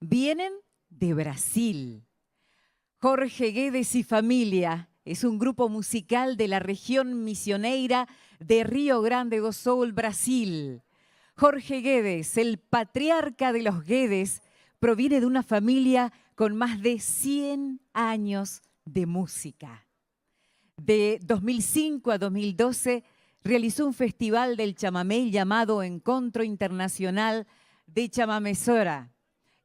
Vienen de Brasil. Jorge Guedes y Familia es un grupo musical de la región misioneira de Río Grande do Sul, Brasil. Jorge Guedes, el patriarca de los Guedes, proviene de una familia con más de 100 años de música. De 2005 a 2012 realizó un festival del chamamé llamado Encontro Internacional de Chamamesora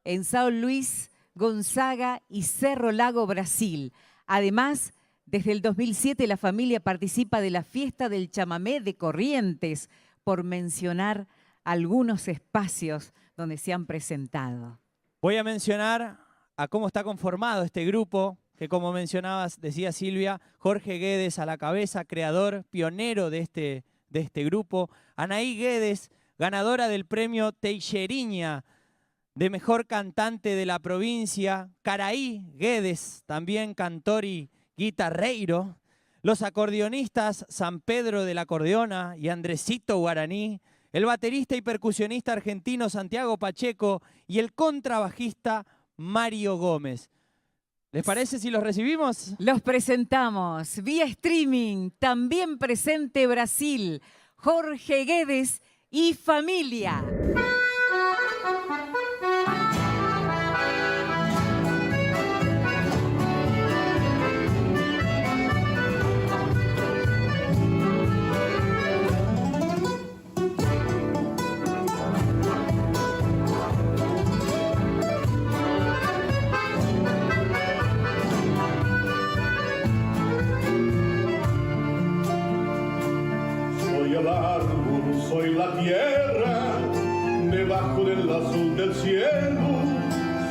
en São Luís, Gonzaga y Cerro Lago, Brasil. Además, desde el 2007 la familia participa de la Fiesta del Chamamé de Corrientes, por mencionar algunos espacios donde se han presentado. Voy a mencionar a cómo está conformado este grupo, que como mencionabas, decía Silvia, Jorge Guedes a la cabeza, creador, pionero de este grupo. Anaí Guedes, ganadora del premio Teixeirinha de mejor cantante de la provincia. Caraí Guedes, también cantor y guitarreiro. Los acordeonistas San Pedro de la Acordeona y Andresito Guaraní. El baterista y percusionista argentino Santiago Pacheco y el contrabajista Mario Gómez. ¿Les parece si los recibimos? Los presentamos vía streaming, también presente Brasil, Jorge Guedes y Familia. Soy la tierra, debajo del azul del cielo,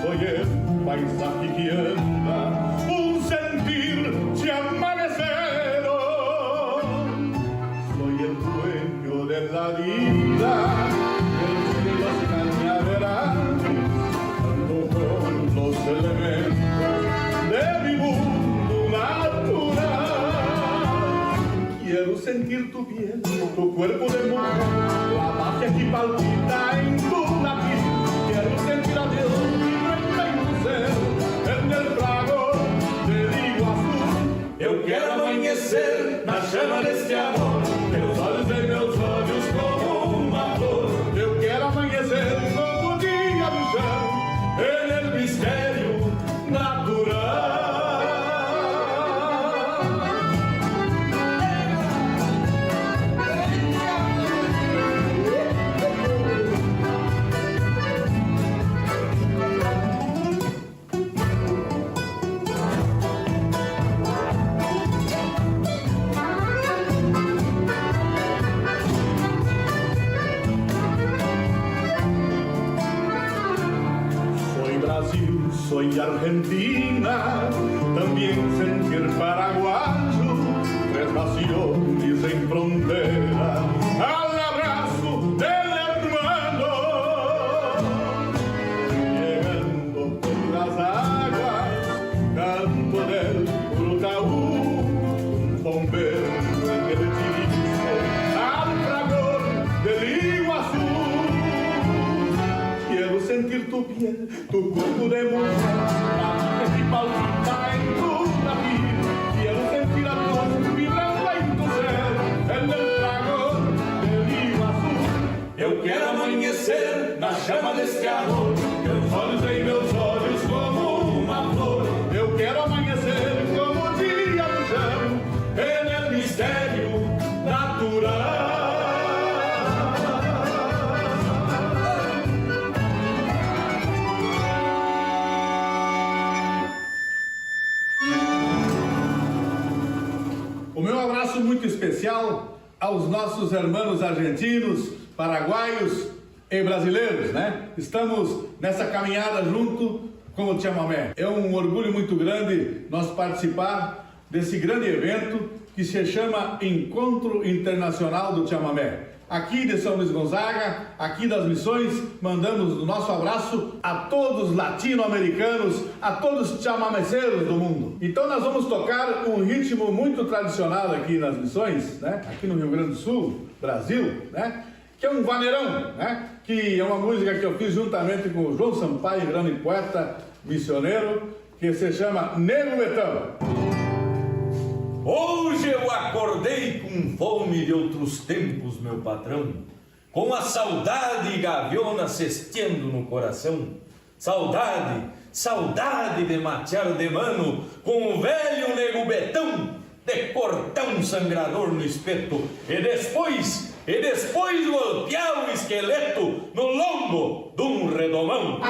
soy el paisaje que anda, un sentir de amanecero. Soy el dueño de la vida, el cielo es cañaveral, ando con los elementos de mi mundo natural. Quiero sentir tu piel, tu cuerpo de mujer, la magia que palpita en tu latir. Quiero sentir a Dios vibrar en tu ser, en el trago de Iguazú. Eu quero amanhecer na chama deste amor, teus olhos em meus olhos como uma flor. Eu quero amanhecer como o dia do chão, en el mistério natural. Soy Argentina, también sentir paraguayo, tres naciones en frontera, al abrazo del hermano. Llegando por las aguas, canto del Urutaú, bombero que le tirizo al fragor del Iguazú. Quiero sentir tu piel, tu cuerpo de mujer, la vida que palpita en tu latir. Quiero sentir a Dios vibrando en tu ser, en el fragor del Iguazú. Eu quero amanhecer na chama deste amor, teus olhos em meus olhos como uma flor. Eu quero amanhecer como o dia do chão, en el mistério natural. O meu abraço muito especial aos nossos irmãos argentinos, paraguaios e brasileiros, né? Estamos nessa caminhada junto com o chamamé. É um orgulho muito grande nós participar desse grande evento que se chama Encontro Internacional do Chamamé. Aqui de São Luís Gonzaga, aqui das Missões, mandamos o nosso abraço a todos os latino-americanos, a todos os chamameceiros do mundo. Então nós vamos tocar um ritmo muito tradicional aqui nas Missões, né? Aqui no Rio Grande do Sul, Brasil, né? que é um vaneirão, né? Que é uma música que eu fiz juntamente com o João Sampaio, grande poeta missioneiro, que se chama Nego Betão. Hoje eu acordei com fome de outros tempos, meu patrão, com a saudade gaviona cesteando no coração. Saudade, saudade de matear de mano com o velho Nego Betão, de cortar um sangrador no espeto e depois golpear o esqueleto no lombo de um redomão.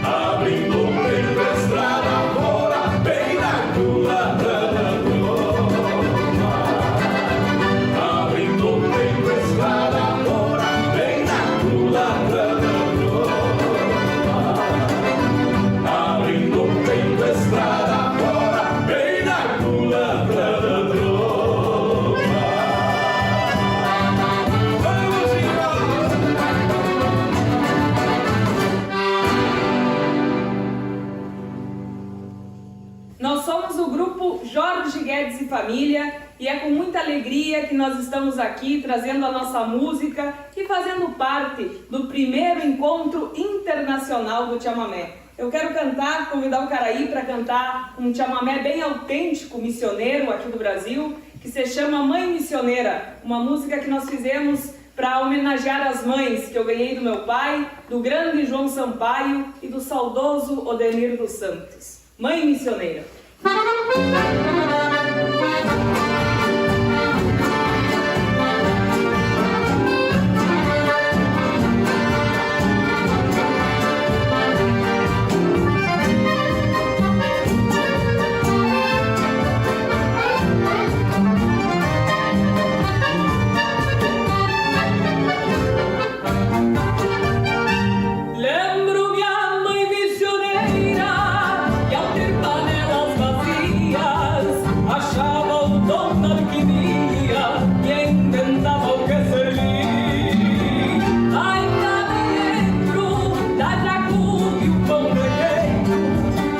Abrindo o peito estrada. grupo Jorge Guedes e Família, e é com muita alegria que nós estamos aqui trazendo a nossa música e fazendo parte do primeiro encontro internacional do chamamé. Eu quero convidar o Caraí para cantar um chamamé bem autêntico, missioneiro aqui do Brasil, que se chama Mãe Missioneira, uma música que nós fizemos para homenagear as mães que eu ganhei do meu pai, do grande João Sampaio e do saudoso Odenir dos Santos. Mãe Missioneira. Lembro minha mãe missioneira, que ao ter panelas vazias, achava o dom da alquimia e inventava o que servir. Ainda me lembro da jacuta e o pão de queijo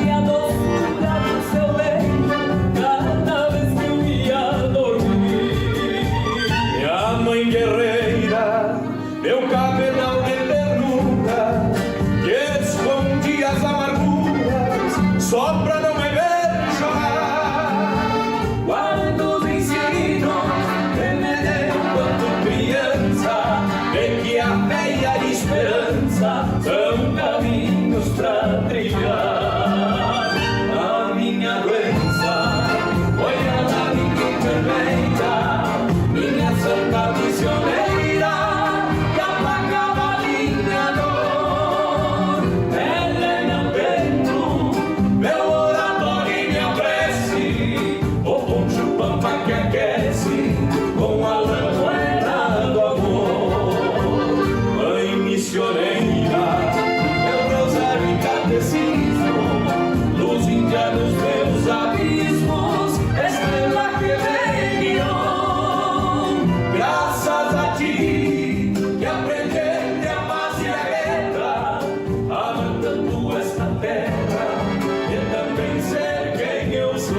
e a doçura do seu leite, cada vez que eu ia dormir. Minha mãe guerreira, meu cabedal de ternura, que escondia as amarguras só pra não me ver chorar. Quantos ensinos que me deu quando criança, de que a fé e a esperança são caminhos pra trilhar. A minha doença foi a da minha enfermeira, minha santa missioneira, que aplacava a minha dor. Ela é meu templo, meu oratório e minha prece, o poncho pampa que aquece com a lamparina do amor. Mãe missioneira, meu rosário e catecismo, luz índia nos meus abismos, estrela que me guiou. Graças a ti, que aprendi a paz e a guerra, amando esta terra e também ser quem eu sou.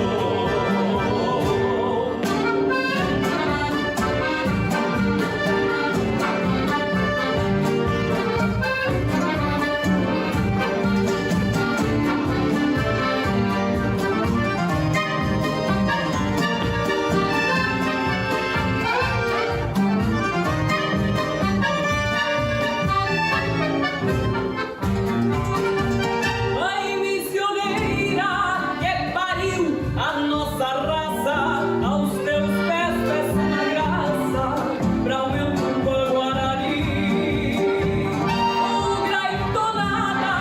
Mãe missioneira, que pariu a nossa raça, aos teus pés peço uma graça pra o meu tumbal guarani. O graitonada,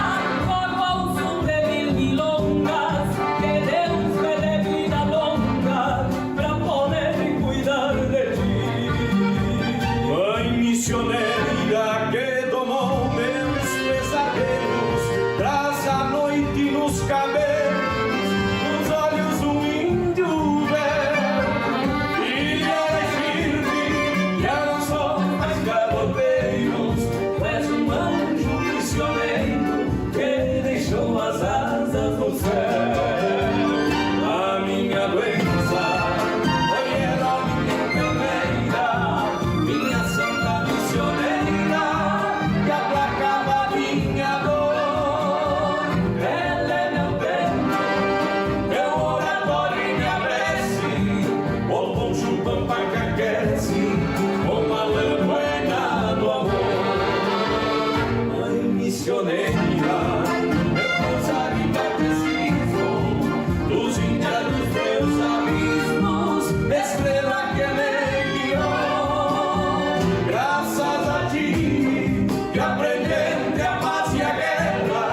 coro ao som de mil milongas, que Deus me dê vida longa pra poder cuidar de ti. Mãe missioneira que domou meus pesadelos, traz a noite nos cabelos, nos olhos um índio velho. Filha da firme, já não somos mais garoteiros, Tu és um anjo missioneiro que deixou as asas no céu. a minha doença foi ela minha enfermeira, minha santa missioneira, que aplacava a minha dor. Ela é meu templo, Meu oratório e minha prece, o poncho pampa que aquece com a lamparina do amor. Mãe missioneira, meu rosário e catecismo, luz índia dos meus abismos, estrela que me guiou. Graças a ti, que aprendi entre a paz e a guerra,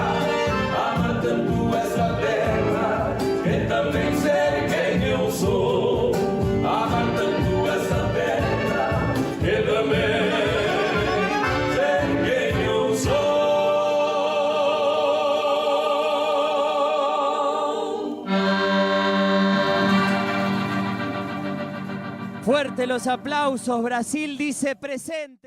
amar tanto essa terra e também ser quem eu sou. Amar tanto essa terra e também ser quem eu sou. Fuerte los aplausos. Brasil dice presente.